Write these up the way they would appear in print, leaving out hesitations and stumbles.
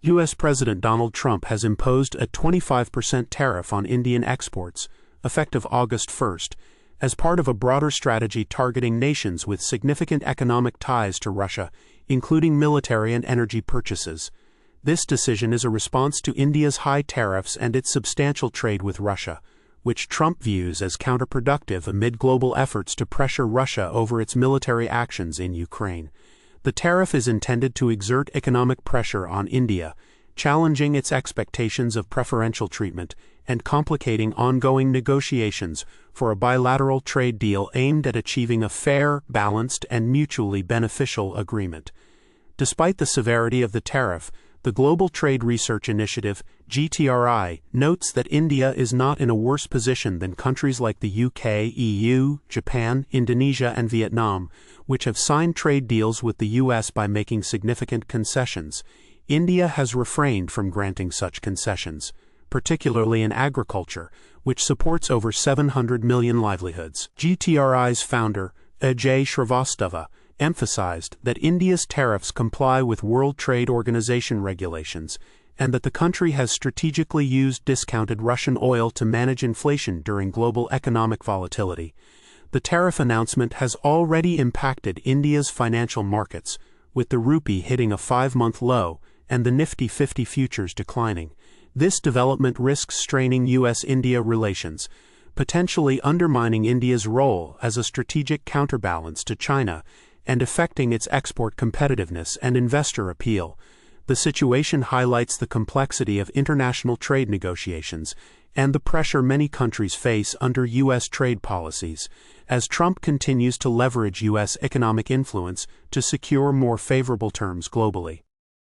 U.S. President Donald Trump has imposed a 25% tariff on Indian exports, effective August 1st, as part of a broader strategy targeting nations with significant economic ties to Russia, including military and energy purchases. This decision is a response to India's high tariffs and its substantial trade with Russia, which Trump views as counterproductive amid global efforts to pressure Russia over its military actions in Ukraine. The tariff is intended to exert economic pressure on India, challenging its expectations of preferential treatment and complicating ongoing negotiations for a bilateral trade deal aimed at achieving a fair, balanced, and mutually beneficial agreement. Despite the severity of the tariff, the Global Trade Research Initiative, GTRI, notes that India is not in a worse position than countries like the UK, EU, Japan, Indonesia, and Vietnam, which have signed trade deals with the US by making significant concessions. India has refrained from granting such concessions, particularly in agriculture, which supports over 700 million livelihoods. GTRI's founder, Ajay Shrivastava, emphasized that India's tariffs comply with World Trade Organization regulations and that the country has strategically used discounted Russian oil to manage inflation during global economic volatility. The tariff announcement has already impacted India's financial markets, with the rupee hitting a 5-month low and the Nifty 50 futures declining. This development risks straining U.S.-India relations, potentially undermining India's role as a strategic counterbalance to China and affecting its export competitiveness and investor appeal. The situation highlights the complexity of international trade negotiations and the pressure many countries face under U.S. trade policies, as Trump continues to leverage U.S. economic influence to secure more favorable terms globally.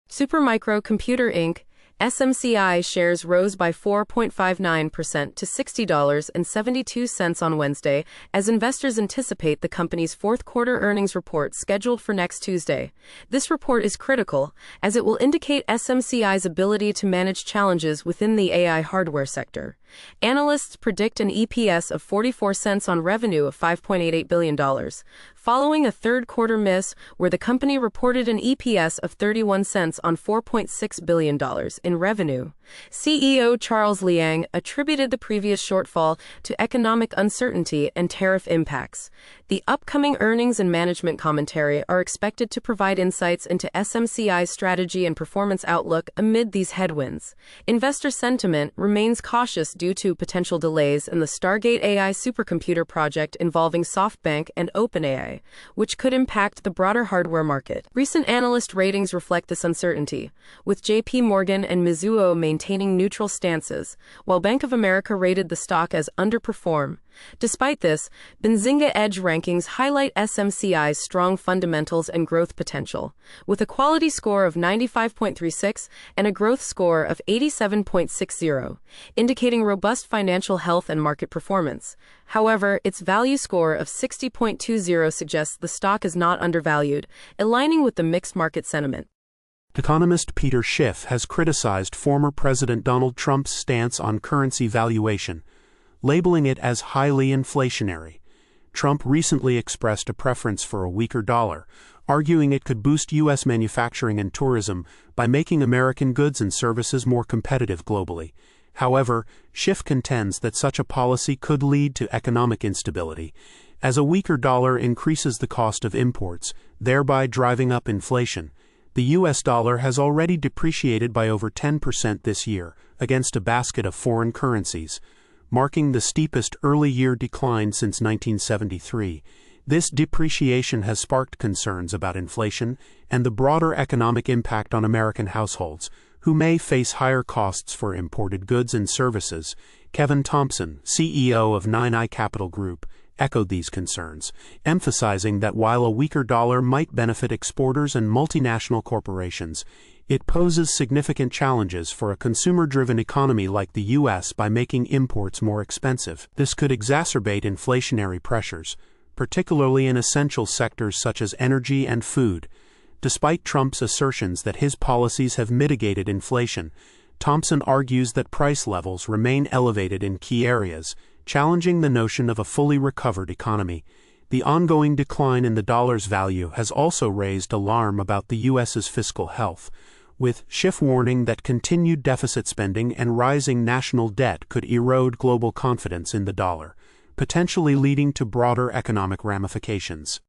Supermicro Computer Inc. SMCI shares rose by 4.59% to $60.72 on Wednesday, as investors anticipate the company's fourth-quarter earnings report scheduled for next Tuesday. This report is critical, as it will indicate SMCI's ability to manage challenges within the AI hardware sector. Analysts predict an EPS of 44 cents on revenue of $5.88 billion, following a third-quarter miss where the company reported an EPS of 31 cents on $4.6 billion in revenue. CEO Charles Liang attributed the previous shortfall to economic uncertainty and tariff impacts. The upcoming earnings and management commentary are expected to provide insights into SMCI's strategy and performance outlook amid these headwinds. Investor sentiment remains cautious due to potential delays in the Stargate AI supercomputer project involving SoftBank and OpenAI, which could impact the broader hardware market. Recent analyst ratings reflect this uncertainty, with JP Morgan and Mizuho maintaining neutral stances, while Bank of America rated the stock as underperform. Despite this, Benzinga Edge rankings highlight SMCI's strong fundamentals and growth potential, with a quality score of 95.36 and a growth score of 87.60, indicating robust financial health and market performance. However, its value score of 60.20 suggests the stock is not undervalued, aligning with the mixed market sentiment. Economist Peter Schiff has criticized former President Donald Trump's stance on currency valuation, labeling it as highly inflationary. Trump recently expressed a preference for a weaker dollar, arguing it could boost U.S. manufacturing and tourism by making American goods and services more competitive globally. However, Schiff contends that such a policy could lead to economic instability, as a weaker dollar increases the cost of imports, thereby driving up inflation. The U.S. dollar has already depreciated by over 10% this year against a basket of foreign currencies, marking the steepest early-year decline since 1973. This depreciation has sparked concerns about inflation and the broader economic impact on American households, who may face higher costs for imported goods and services. Kevin Thompson, CEO of 9i Capital Group, echoed these concerns, emphasizing that while a weaker dollar might benefit exporters and multinational corporations, it poses significant challenges for a consumer-driven economy like the U.S. by making imports more expensive. This could exacerbate inflationary pressures, particularly in essential sectors such as energy and food. Despite Trump's assertions that his policies have mitigated inflation, Thompson argues that price levels remain elevated in key areas, challenging the notion of a fully recovered economy. The ongoing decline in the dollar's value has also raised alarm about the U.S.'s fiscal health, with Schiff warning that continued deficit spending and rising national debt could erode global confidence in the dollar, potentially leading to broader economic ramifications.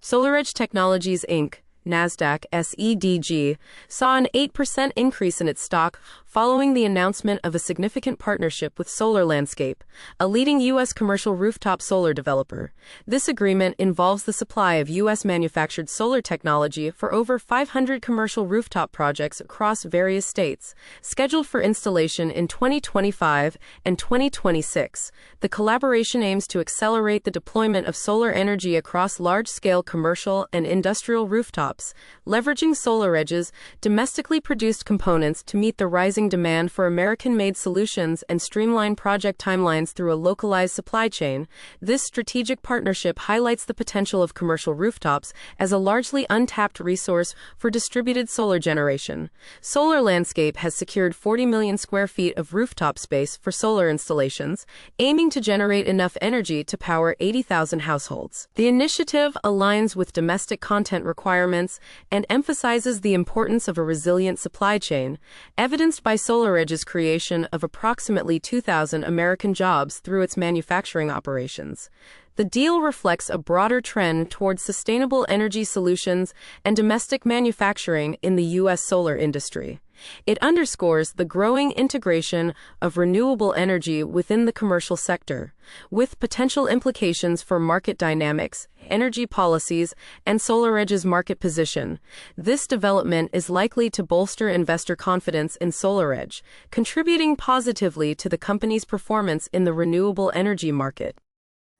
SolarEdge Technologies Inc., NASDAQ SEDG, saw an 8% increase in its stock following the announcement of a significant partnership with Solar Landscape, a leading U.S. commercial rooftop solar developer. This agreement involves the supply of U.S.-manufactured solar technology for over 500 commercial rooftop projects across various states, scheduled for installation in 2025 and 2026. The collaboration aims to accelerate the deployment of solar energy across large-scale commercial and industrial rooftops, leveraging SolarEdge's domestically produced components to meet the rising demand for American-made solutions and streamline project timelines through a localized supply chain. This strategic partnership highlights the potential of commercial rooftops as a largely untapped resource for distributed solar generation. Solar Landscape has secured 40 million square feet of rooftop space for solar installations, aiming to generate enough energy to power 80,000 households. The initiative aligns with domestic content requirements and emphasizes the importance of a resilient supply chain, evidenced by SolarEdge's creation of approximately 2,000 American jobs through its manufacturing operations. The deal reflects a broader trend towards sustainable energy solutions and domestic manufacturing in the U.S. solar industry. It underscores the growing integration of renewable energy within the commercial sector, with potential implications for market dynamics, energy policies, and SolarEdge's market position. This development is likely to bolster investor confidence in SolarEdge, contributing positively to the company's performance in the renewable energy market.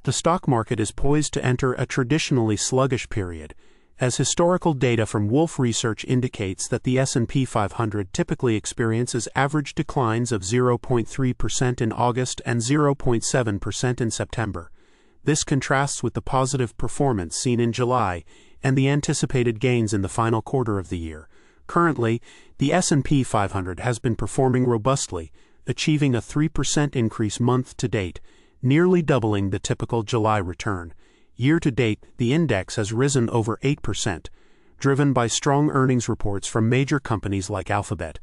The stock market is poised to enter a traditionally sluggish period, as historical data from Wolfe Research indicates that the S&P 500 typically experiences average declines of 0.3% in August and 0.7% in September. This contrasts with the positive performance seen in July and the anticipated gains in the final quarter of the year. Currently, the S&P 500 has been performing robustly, achieving a 3% increase month to date, nearly doubling the typical July return. Year-to-date, the index has risen over 8%, driven by strong earnings reports from major companies like Alphabet.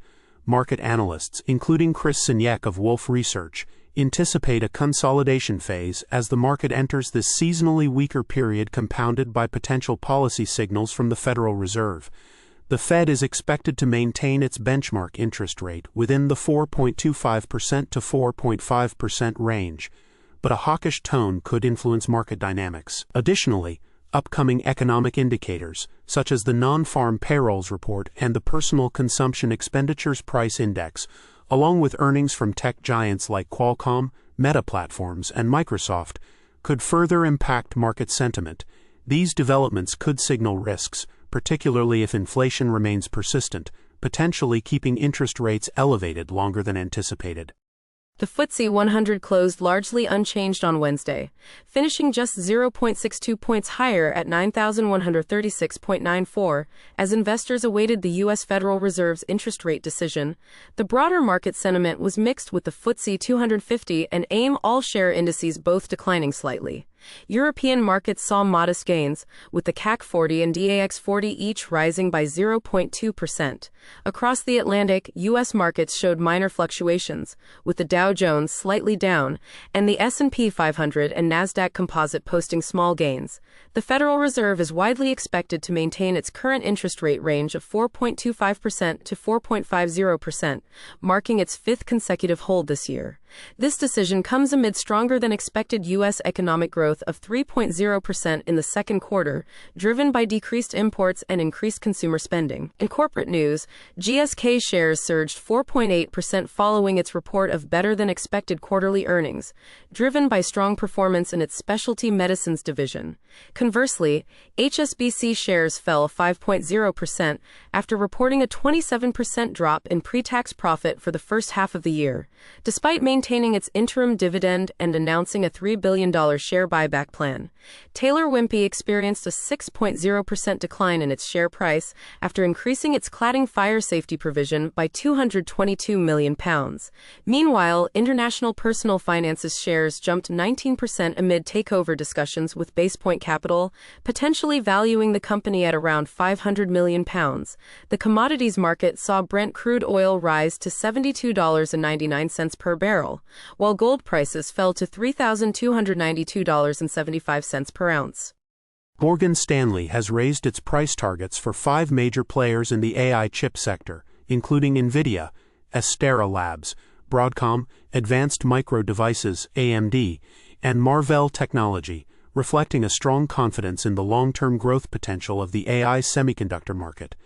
Market analysts, including Chris Signek of Wolfe Research, anticipate a consolidation phase as the market enters this seasonally weaker period compounded by potential policy signals from the Federal Reserve. The Fed is expected to maintain its benchmark interest rate within the 4.25% to 4.5% range, but a hawkish tone could influence market dynamics. Additionally, upcoming economic indicators, such as the non-farm payrolls report and the personal consumption expenditures price index, along with earnings from tech giants like Qualcomm, Meta Platforms, and Microsoft, could further impact market sentiment. These developments could signal risks, particularly if inflation remains persistent, potentially keeping interest rates elevated longer than anticipated. The FTSE 100 closed largely unchanged on Wednesday, finishing just 0.62 points higher at 9,136.94, as investors awaited the U.S. Federal Reserve's interest rate decision. The broader market sentiment was mixed, with the FTSE 250 and AIM all-share indices both declining slightly. European markets saw modest gains, with the CAC 40 and DAX 40 each rising by 0.2%. Across the Atlantic, U.S. markets showed minor fluctuations, with the Dow Jones slightly down and the S&P 500 and NASDAQ Composite posting small gains. The Federal Reserve is widely expected to maintain its current interest rate range of 4.25% to 4.50%, marking its fifth consecutive hold this year. This decision comes amid stronger than expected U.S. economic growth of 3.0% in the second quarter, driven by decreased imports and increased consumer spending. In corporate news, GSK shares surged 4.8% following its report of better than expected quarterly earnings, driven by strong performance in its specialty medicines division. Conversely, HSBC shares fell 5.0% after reporting a 27% drop in pre-tax profit for the first half of the year. Despite maintaining maintaining its interim dividend and announcing a $3 billion share buyback plan. Taylor Wimpey experienced a 6.0% decline in its share price after increasing its cladding fire safety provision by £222 million. Meanwhile, International Personal Finance's shares jumped 19% amid takeover discussions with BasePoint Capital, potentially valuing the company at around £500 million. The commodities market saw Brent crude oil rise to $72.99 per barrel, while gold prices fell to $3,292.75 per ounce. Morgan Stanley has raised its price targets for 5 major players in the AI chip sector, including NVIDIA, Astera Labs, Broadcom, Advanced Micro Devices (AMD), and Marvell Technology, reflecting a strong confidence in the long-term growth potential of the AI semiconductor market.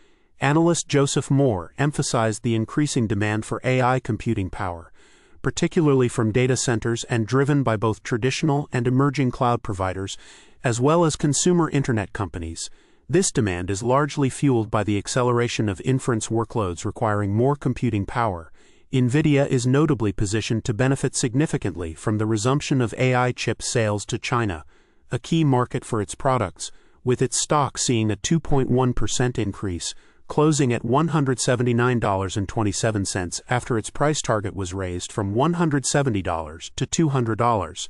Analyst Joseph Moore emphasized the increasing demand for AI computing power, particularly from data centers and driven by both traditional and emerging cloud providers, as well as consumer internet companies. This demand is largely fueled by the acceleration of inference workloads requiring more computing power. NVIDIA is notably positioned to benefit significantly from the resumption of AI chip sales to China, a key market for its products, with its stock seeing a 2.1% increase, closing at $179.27 after its price target was raised from $170 to $200.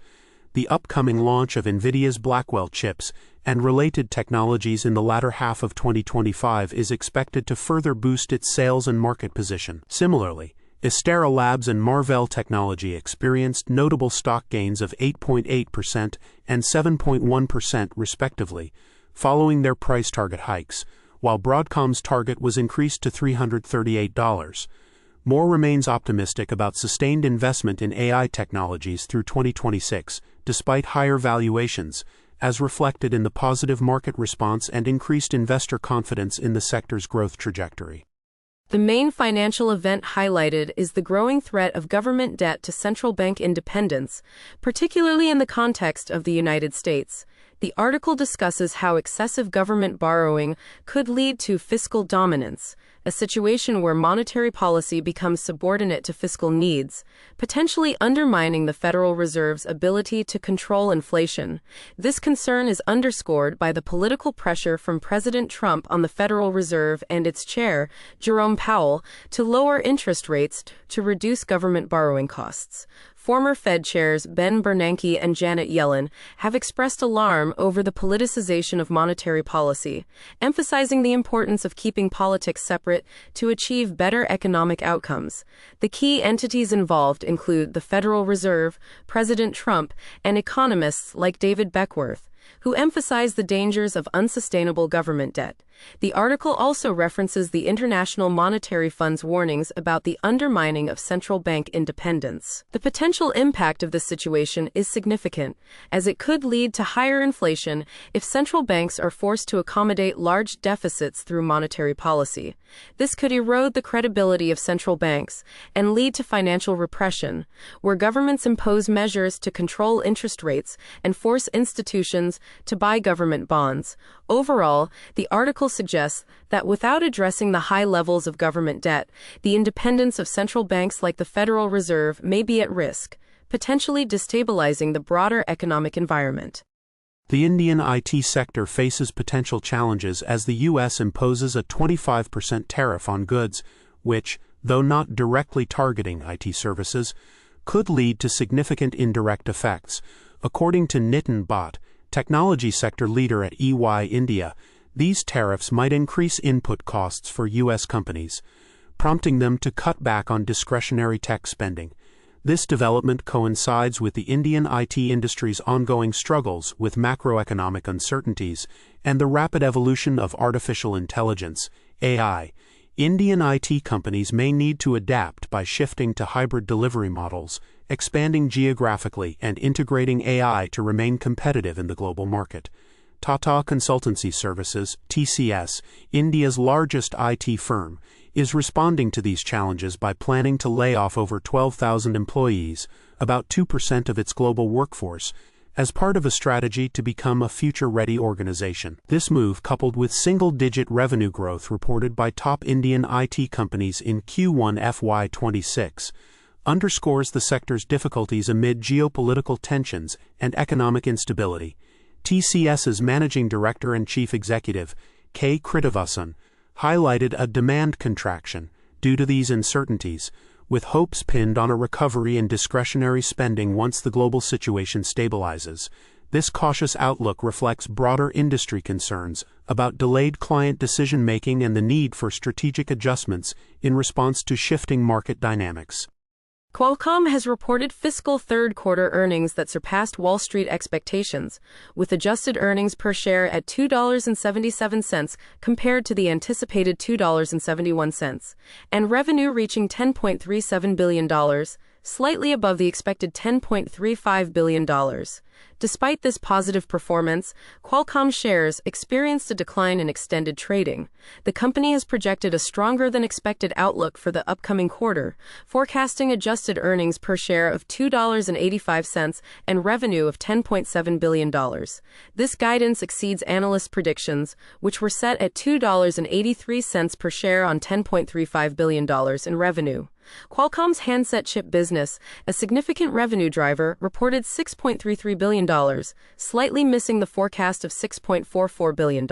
The upcoming launch of NVIDIA's Blackwell chips and related technologies in the latter half of 2025 is expected to further boost its sales and market position. Similarly, Astera Labs and Marvell Technology experienced notable stock gains of 8.8% and 7.1% respectively, following their price target hikes, while Broadcom's target was increased to $338. Moore remains optimistic about sustained investment in AI technologies through 2026, despite higher valuations, as reflected in the positive market response and increased investor confidence in the sector's growth trajectory. The main financial event highlighted is the growing threat of government debt to central bank independence, particularly in the context of the United States. The article discusses how excessive government borrowing could lead to fiscal dominance, a situation where monetary policy becomes subordinate to fiscal needs, potentially undermining the Federal Reserve's ability to control inflation. This concern is underscored by the political pressure from President Trump on the Federal Reserve and its chair, Jerome Powell, to lower interest rates to reduce government borrowing costs. Former Fed chairs Ben Bernanke and Janet Yellen have expressed alarm over the politicization of monetary policy, emphasizing the importance of keeping politics separate to achieve better economic outcomes. The key entities involved include the Federal Reserve, President Trump, and economists like David Beckworth, who emphasize the dangers of unsustainable government debt. The article also references the International Monetary Fund's warnings about the undermining of central bank independence. The potential impact of this situation is significant, as it could lead to higher inflation if central banks are forced to accommodate large deficits through monetary policy. This could erode the credibility of central banks and lead to financial repression, where governments impose measures to control interest rates and force institutions to buy government bonds. Overall, the article suggests that without addressing the high levels of government debt, the independence of central banks like the Federal Reserve may be at risk, potentially destabilizing the broader economic environment. The Indian IT sector faces potential challenges as the U.S. imposes a 25% tariff on goods, which, though not directly targeting IT services, could lead to significant indirect effects. According to Nitin Bhatt, technology sector leader at EY India, these tariffs might increase input costs for U.S. companies, prompting them to cut back on discretionary tech spending. This development coincides with the Indian IT industry's ongoing struggles with macroeconomic uncertainties and the rapid evolution of artificial intelligence, AI. Indian IT companies may need to adapt by shifting to hybrid delivery models, expanding geographically and integrating AI to remain competitive in the global market. Tata Consultancy Services, TCS, India's largest IT firm, is responding to these challenges by planning to lay off over 12,000 employees, about 2% of its global workforce, as part of a strategy to become a future-ready organization. This move, coupled with single-digit revenue growth reported by top Indian IT companies in Q1 FY26, underscores the sector's difficulties amid geopolitical tensions and economic instability. TCS's Managing Director and Chief Executive, K. Krithivasan, highlighted a demand contraction due to these uncertainties, with hopes pinned on a recovery in discretionary spending once the global situation stabilizes. This cautious outlook reflects broader industry concerns about delayed client decision-making and the need for strategic adjustments in response to shifting market dynamics. Qualcomm has reported fiscal third-quarter earnings that surpassed Wall Street expectations, with adjusted earnings per share at $2.77 compared to the anticipated $2.71, and revenue reaching $10.37 billion, slightly above the expected $10.35 billion. Despite this positive performance, Qualcomm shares experienced a decline in extended trading. The company has projected a stronger-than-expected outlook for the upcoming quarter, forecasting adjusted earnings per share of $2.85 and revenue of $10.7 billion. This guidance exceeds analyst predictions, which were set at $2.83 per share on $10.35 billion in revenue. Qualcomm's handset chip business, a significant revenue driver, reported $6.33 billion, slightly missing the forecast of $6.44 billion.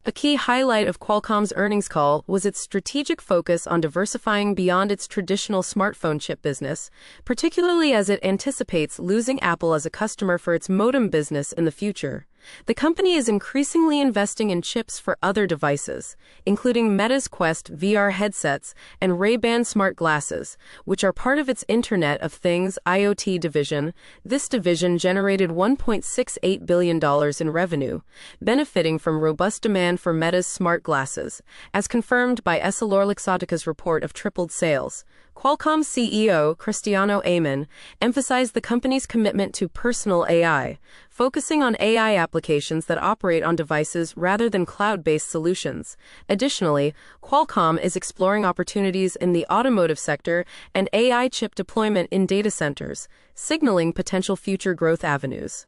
A key highlight of Qualcomm's earnings call was its strategic focus on diversifying beyond its traditional smartphone chip business, particularly as it anticipates losing Apple as a customer for its modem business in the future. The company is increasingly investing in chips for other devices, including Meta's Quest VR headsets and Ray-Ban smart glasses, which are part of its Internet of Things (IoT) division. This division generated $1.68 billion in revenue, benefiting from robust demand for Meta's smart glasses, as confirmed by EssilorLuxottica's report of tripled sales. Qualcomm CEO Cristiano Amon emphasized the company's commitment to personal AI, focusing on AI applications that operate on devices rather than cloud-based solutions. Additionally, Qualcomm is exploring opportunities in the automotive sector and AI chip deployment in data centers, signaling potential future growth avenues.